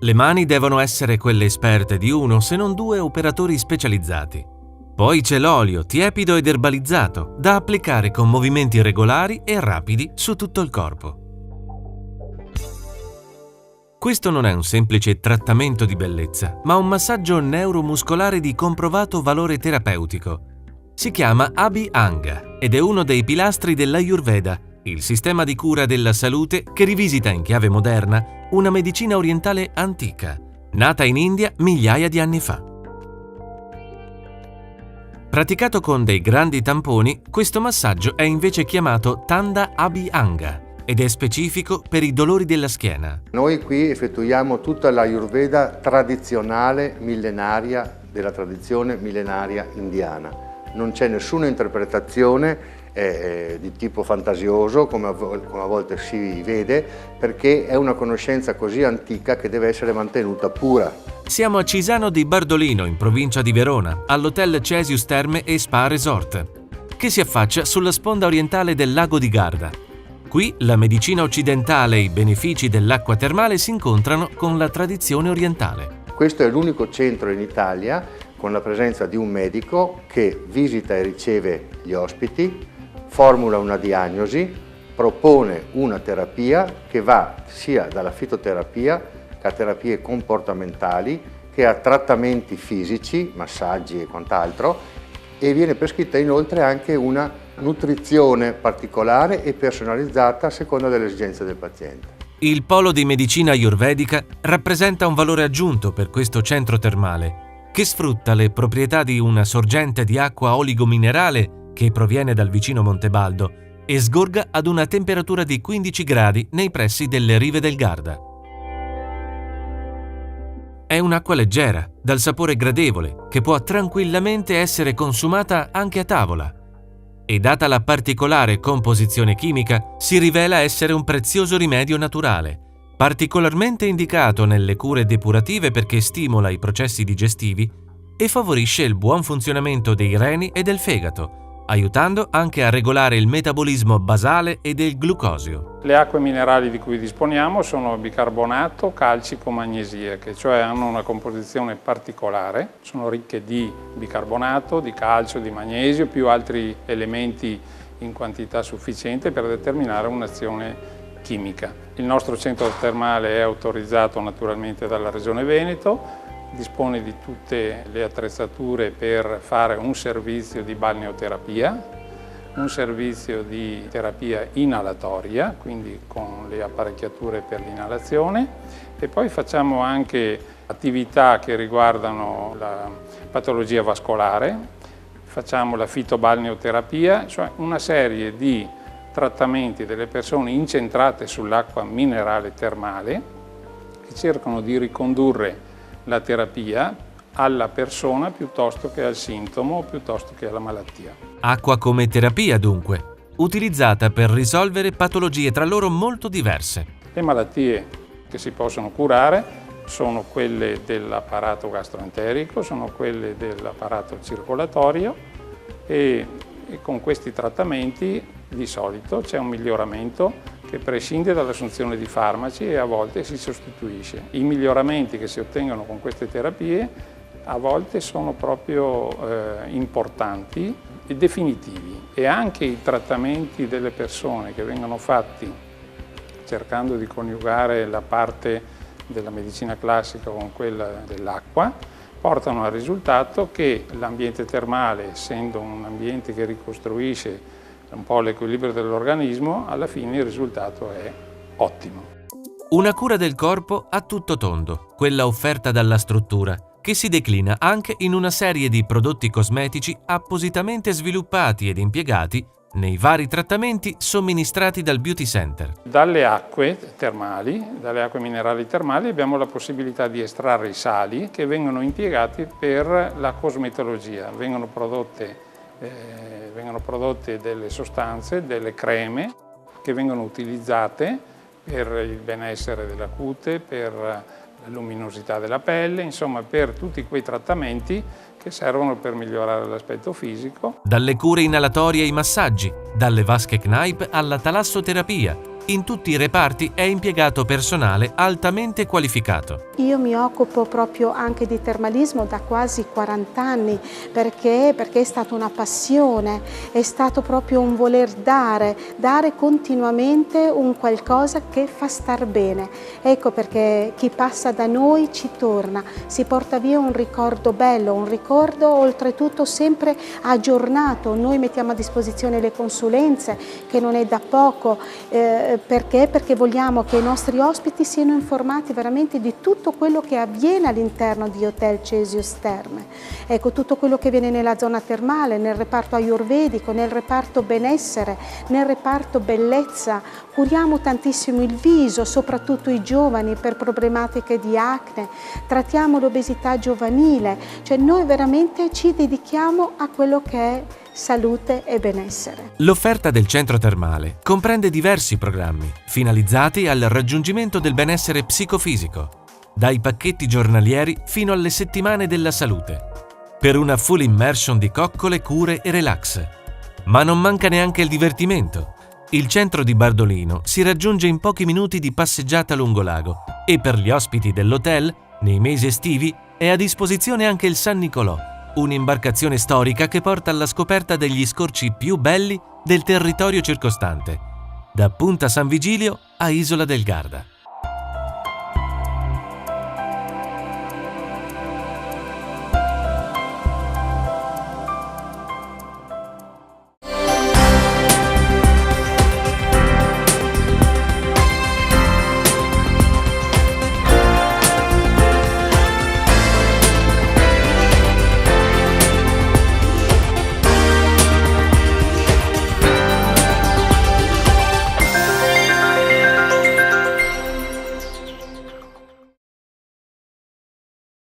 Le mani devono essere quelle esperte di uno, se non due operatori specializzati. Poi c'è l'olio, tiepido ed erbalizzato, da applicare con movimenti regolari e rapidi su tutto il corpo. Questo non è un semplice trattamento di bellezza, ma un massaggio neuromuscolare di comprovato valore terapeutico. Si chiama Abhyanga ed è uno dei pilastri dell'Ayurveda, il sistema di cura della salute che rivisita in chiave moderna una medicina orientale antica, nata in India migliaia di anni fa. Praticato con dei grandi tamponi, questo massaggio è invece chiamato Tanda Abhyanga ed è specifico per i dolori della schiena. Noi qui effettuiamo tutta l'Ayurveda tradizionale millenaria della tradizione millenaria indiana. Non c'è nessuna interpretazione di tipo fantasioso, come a volte si vede, perché è una conoscenza così antica che deve essere mantenuta pura. Siamo a Cisano di Bardolino, in provincia di Verona, all'Hotel Cesius Terme e Spa Resort, che si affaccia sulla sponda orientale del lago di Garda. Qui la medicina occidentale e i benefici dell'acqua termale si incontrano con la tradizione orientale. Questo è l'unico centro in Italia con la presenza di un medico che visita e riceve gli ospiti, formula una diagnosi, propone una terapia che va sia dalla fitoterapia che a terapie comportamentali, che a trattamenti fisici, massaggi e quant'altro, e viene prescritta inoltre anche una nutrizione particolare e personalizzata a seconda delle esigenze del paziente. Il polo di medicina ayurvedica rappresenta un valore aggiunto per questo centro termale, che sfrutta le proprietà di una sorgente di acqua oligominerale che proviene dal vicino Monte Baldo e sgorga ad una temperatura di 15 gradi nei pressi delle rive del Garda. È un'acqua leggera, dal sapore gradevole, che può tranquillamente essere consumata anche a tavola. E data la particolare composizione chimica, si rivela essere un prezioso rimedio naturale, particolarmente indicato nelle cure depurative perché stimola i processi digestivi e favorisce il buon funzionamento dei reni e del fegato, aiutando anche a regolare il metabolismo basale e del glucosio. Le acque minerali di cui disponiamo sono bicarbonato, calcico, magnesiache, cioè hanno una composizione particolare, sono ricche di bicarbonato, di calcio, di magnesio, più altri elementi in quantità sufficiente per determinare un'azione chimica. Il nostro centro termale è autorizzato naturalmente dalla Regione Veneto, dispone di tutte le attrezzature per fare un servizio di balneoterapia, un servizio di terapia inalatoria, quindi con le apparecchiature per l'inalazione, e poi facciamo anche attività che riguardano la patologia vascolare, facciamo la fitobalneoterapia, cioè una serie di trattamenti delle persone incentrate sull'acqua minerale termale che cercano di ricondurre la terapia alla persona piuttosto che al sintomo, piuttosto che alla malattia. Acqua come terapia dunque, utilizzata per risolvere patologie tra loro molto diverse. Le malattie che si possono curare sono quelle dell'apparato gastroenterico, sono quelle dell'apparato circolatorio e con questi trattamenti di solito c'è un miglioramento che prescinde dall'assunzione di farmaci e a volte si sostituisce. I miglioramenti che si ottengono con queste terapie a volte sono proprio importanti e definitivi, e anche i trattamenti delle persone che vengono fatti cercando di coniugare la parte della medicina classica con quella dell'acqua portano al risultato che l'ambiente termale, essendo un ambiente che ricostruisce un po' l'equilibrio dell'organismo, alla fine il risultato è ottimo. Una cura del corpo a tutto tondo, quella offerta dalla struttura, che si declina anche in una serie di prodotti cosmetici appositamente sviluppati ed impiegati nei vari trattamenti somministrati dal Beauty Center. Dalle acque termali, dalle acque minerali termali, abbiamo la possibilità di estrarre i sali che vengono impiegati per la cosmetologia. Vengono prodotte delle sostanze, delle creme che vengono utilizzate per il benessere della cute, per la luminosità della pelle, insomma per tutti quei trattamenti che servono per migliorare l'aspetto fisico. Dalle cure inalatorie ai massaggi, dalle vasche Kneipp alla talassoterapia, In tutti i reparti è impiegato personale altamente qualificato. Io mi occupo proprio anche di termalismo da quasi 40 anni perché è stata una passione, è stato proprio un voler dare continuamente un qualcosa che fa star bene. Ecco perché chi passa da noi ci torna, si porta via un ricordo bello, un ricordo oltretutto sempre aggiornato. Noi mettiamo a disposizione le consulenze, che non è da poco, perché vogliamo che i nostri ospiti siano informati veramente di tutto quello che avviene all'interno di Hotel Cesius Terme. Ecco, tutto quello che viene nella zona termale, nel reparto ayurvedico, nel reparto benessere, nel reparto bellezza. Curiamo tantissimo il viso, soprattutto i giovani per problematiche di acne, trattiamo l'obesità giovanile, cioè noi veramente ci dedichiamo a quello che è salute e benessere. L'offerta del centro termale comprende diversi programmi finalizzati al raggiungimento del benessere psicofisico, dai pacchetti giornalieri fino alle settimane della salute, per una full immersion di coccole, cure e relax. Ma non manca neanche il divertimento. Il centro di Bardolino si raggiunge in pochi minuti di passeggiata lungo lago e per gli ospiti dell'hotel, nei mesi estivi, è a disposizione anche il San Nicolò, un'imbarcazione storica che porta alla scoperta degli scorci più belli del territorio circostante, da Punta San Vigilio a Isola del Garda.